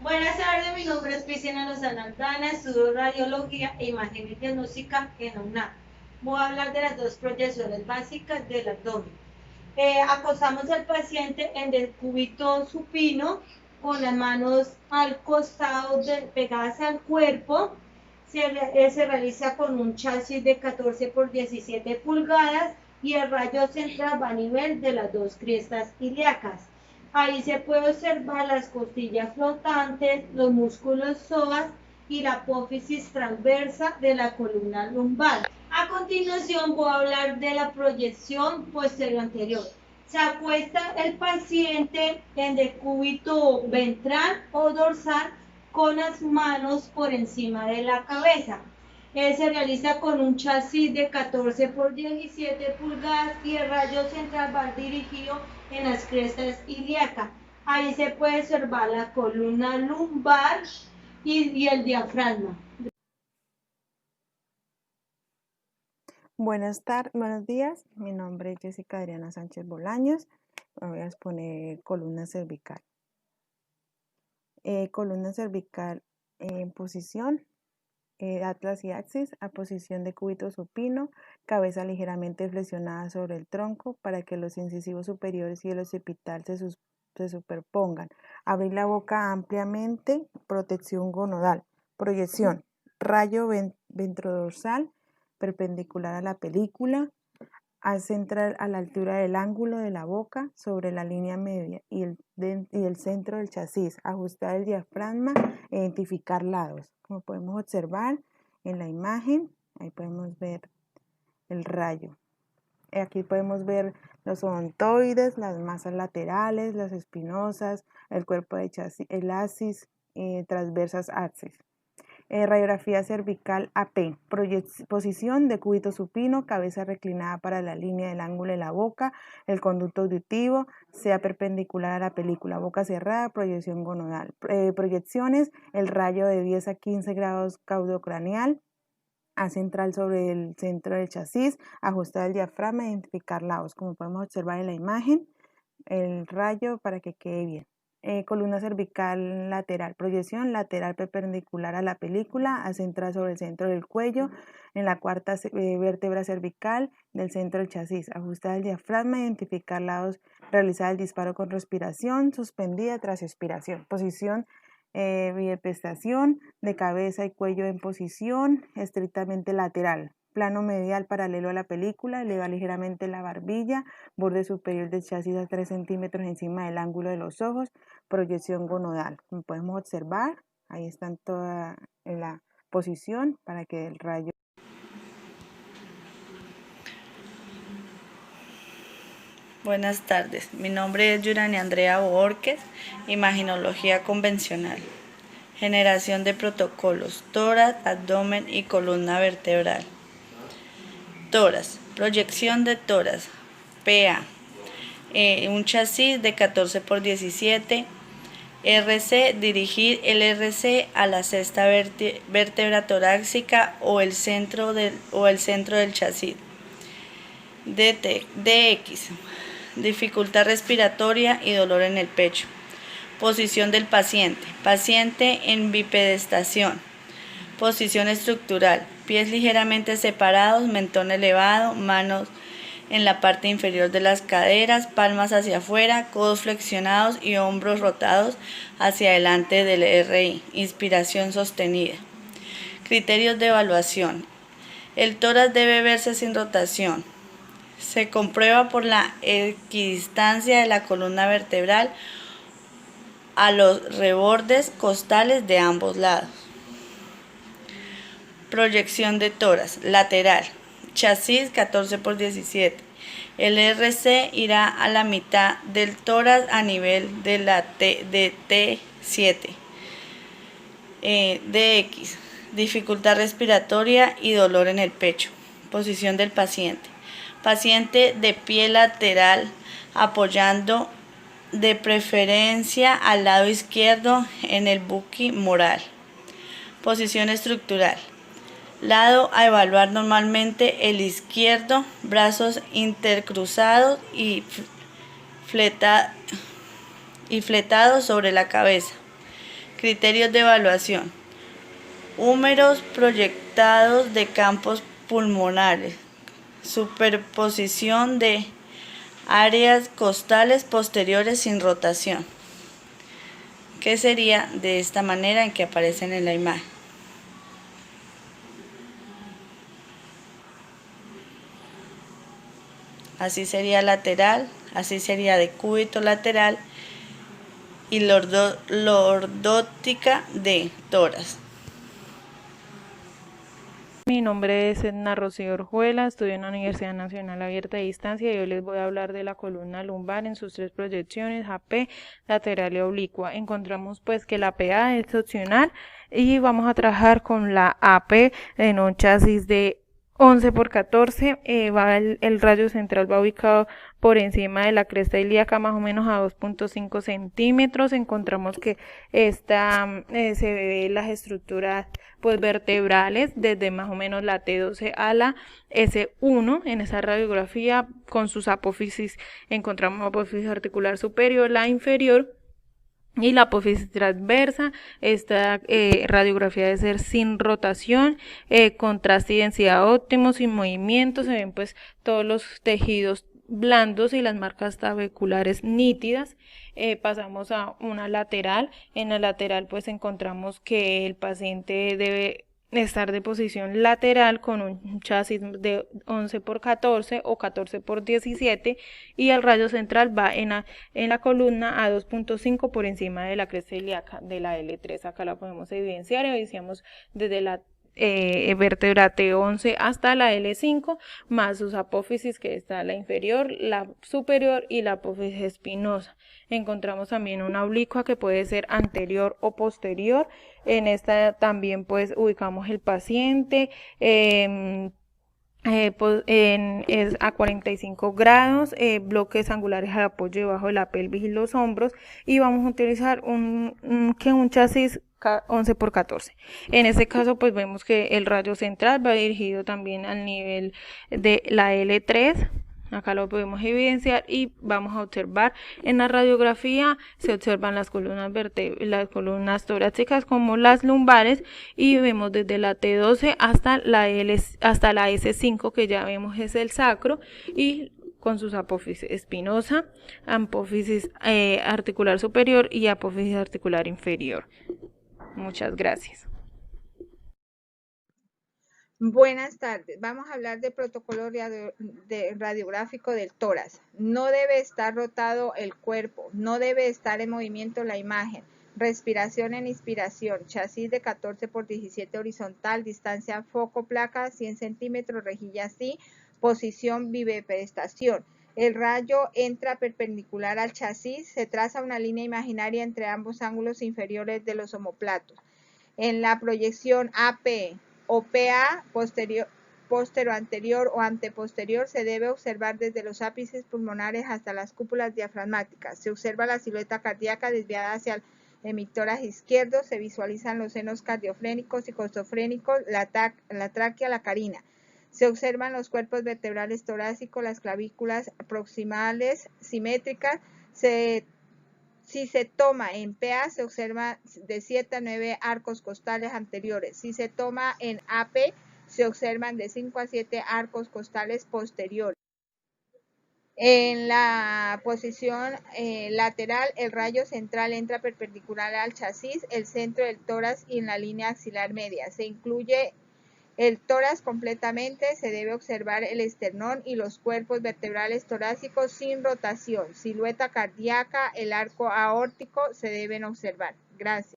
Buenas tardes, mi nombre es Cristina Lozano Aldana, estudio radiología e imagen diagnóstica en la UNAM. Voy a hablar de las dos proyecciones básicas del abdomen. Acostamos al paciente en el cúbito supino con las manos al costado pegadas al cuerpo. Se realiza con un chasis de 14 por 17 pulgadas y el rayo central va a nivel de las dos crestas ilíacas. Ahí se puede observar las costillas flotantes, los músculos psoas y la apófisis transversa de la columna lumbar. A continuación voy a hablar de la proyección posterior anterior. Se acuesta el paciente en decúbito ventral o dorsal con las manos por encima de la cabeza. Se realiza con un chasis de 14 por 17 pulgadas y el rayo central va dirigido en las crestas ilíacas. Ahí se puede observar la columna lumbar y el diafragma. Buenos días. Mi nombre es Jessica Adriana Sánchez Bolaños. Me voy a exponer columna cervical. Columna cervical en posición, atlas y axis, a posición de cúbito supino, cabeza ligeramente flexionada sobre el tronco para que los incisivos superiores y el occipital se superpongan. Abrir la boca ampliamente, protección gonodal. Proyección, rayo ventrodorsal, perpendicular a la película, al central a la altura del ángulo de la boca sobre la línea media y el centro del chasis, ajustar el diafragma e identificar lados. Como podemos observar en la imagen, ahí podemos ver el rayo. Aquí podemos ver los odontoides, las masas laterales, las espinosas, el cuerpo de chasis, el axis, transversas axis. Radiografía cervical AP, posición de cúbito supino, cabeza reclinada para la línea del ángulo de la boca, el conducto auditivo sea perpendicular a la película, boca cerrada, proyección gonodal. Proyecciones, el rayo de 10 a 15 grados caudocraneal, a central sobre el centro del chasis, ajustar el diafragma, identificar lados, como podemos observar en la imagen, el rayo para que quede bien. Columna cervical lateral, proyección lateral perpendicular a la película, a centrar sobre el centro del cuello, en la cuarta vértebra cervical del centro del chasis, ajustar el diafragma, identificar lados, realizar el disparo con respiración suspendida tras expiración. Posición bipestación de cabeza y cuello en posición estrictamente lateral. Plano medial paralelo a la película, eleva ligeramente la barbilla, borde superior del chasis a 3 centímetros encima del ángulo de los ojos, proyección gonodal. Como podemos observar, ahí están toda en la posición para que el rayo. Buenas tardes, mi nombre es Yurani Andrea Borges, Imaginología Convencional. Generación de protocolos, tórax, abdomen y columna vertebral. Tórax, proyección de tórax, PA, un chasis de 14 por 17, RC, dirigir el RC a la sexta vértebra torácica o el centro del chasis. DX, dificultad respiratoria y dolor en el pecho. Posición del paciente. Paciente en bipedestación. Posición estructural. Pies ligeramente separados, mentón elevado, manos en la parte inferior de las caderas, palmas hacia afuera, codos flexionados y hombros rotados hacia adelante del RI. Inspiración sostenida. Criterios de evaluación. El tórax debe verse sin rotación. Se comprueba por la equidistancia de la columna vertebral a los rebordes costales de ambos lados. Proyección de tórax lateral, chasis 14 por 17. El RC irá a la mitad del tórax a nivel de la T7. DX, dificultad respiratoria y dolor en el pecho. Posición del paciente. Paciente de pie lateral apoyando de preferencia al lado izquierdo en el buqui moral. Posición estructural. Lado a evaluar normalmente el izquierdo, brazos intercruzados y fletados sobre la cabeza. Criterios de evaluación. Húmeros proyectados de campos pulmonares. Superposición de áreas costales posteriores sin rotación, que sería de esta manera en que aparecen en la imagen. Así sería lateral, así sería decúbito lateral y lordótica de tórax. Mi nombre es Edna Rocío Orjuela, estudio en la Universidad Nacional Abierta de Distancia y hoy les voy a hablar de la columna lumbar en sus tres proyecciones, AP, lateral y oblicua. Encontramos pues que la PA es opcional y vamos a trabajar con la AP en un chasis de 11 por 14, el rayo central va ubicado por encima de la cresta ilíaca más o menos a 2.5 centímetros. Encontramos que se ve las estructuras pues vertebrales desde más o menos la T12 a la S1 en esa radiografía. Con sus apófisis encontramos apófisis articular superior, la inferior y la apófisis transversa. Esta radiografía debe ser sin rotación, contraste y densidad óptimos, sin movimiento. Se ven pues todos los tejidos blandos y las marcas tabiculares nítidas. Pasamos a una lateral. En la lateral pues encontramos que el paciente debe estar de posición lateral con un chasis de 11 por 14 o 14 por 17 y el rayo central va en la columna a 2.5 por encima de la cresta ilíaca de la L3. Acá la podemos evidenciar, evidenciamos desde la vértebra T11 hasta la L5 más sus apófisis, que está la inferior, la superior y la apófisis espinosa. Encontramos también una oblicua que puede ser anterior o posterior. En esta también pues ubicamos el paciente es a 45 grados, bloques angulares al apoyo debajo de la pelvis y los hombros, y vamos a utilizar un chasis 11 por 14. En este caso pues vemos que el rayo central va dirigido también al nivel de la L3. Acá lo podemos evidenciar y vamos a observar en la radiografía, se observan las columnas torácicas como las lumbares, y vemos desde la T12 hasta la S5, que ya vemos es el sacro, y con sus apófisis espinosa, apófisis articular superior y apófisis articular inferior. Muchas gracias. Buenas tardes. Vamos a hablar del protocolo radiográfico del tórax. No debe estar rotado el cuerpo, no debe estar en movimiento la imagen. Respiración en inspiración, chasis de 14 por 17 horizontal, distancia foco-placa 100 centímetros, rejilla así, posición bipedestación. El rayo entra perpendicular al chasis, se traza una línea imaginaria entre ambos ángulos inferiores de los omóplatos. En la proyección AP o PA posterior o anteposterior se debe observar desde los ápices pulmonares hasta las cúpulas diafragmáticas. Se observa la silueta cardíaca desviada hacia el hemitórax izquierdo, se visualizan los senos cardiofrénicos y costofrénicos, la tráquea, la carina. Se observan los cuerpos vertebrales torácicos, las clavículas proximales simétricas. Si se toma en PA, se observa de 7 a 9 arcos costales anteriores. Si se toma en AP, se observan de 5 a 7 arcos costales posteriores. En la posición lateral, el rayo central entra perpendicular al chasis, el centro del tórax y en la línea axilar media. Se incluye el tórax completamente, se debe observar el esternón y los cuerpos vertebrales torácicos sin rotación. Silueta cardíaca, el arco aórtico se deben observar. Gracias.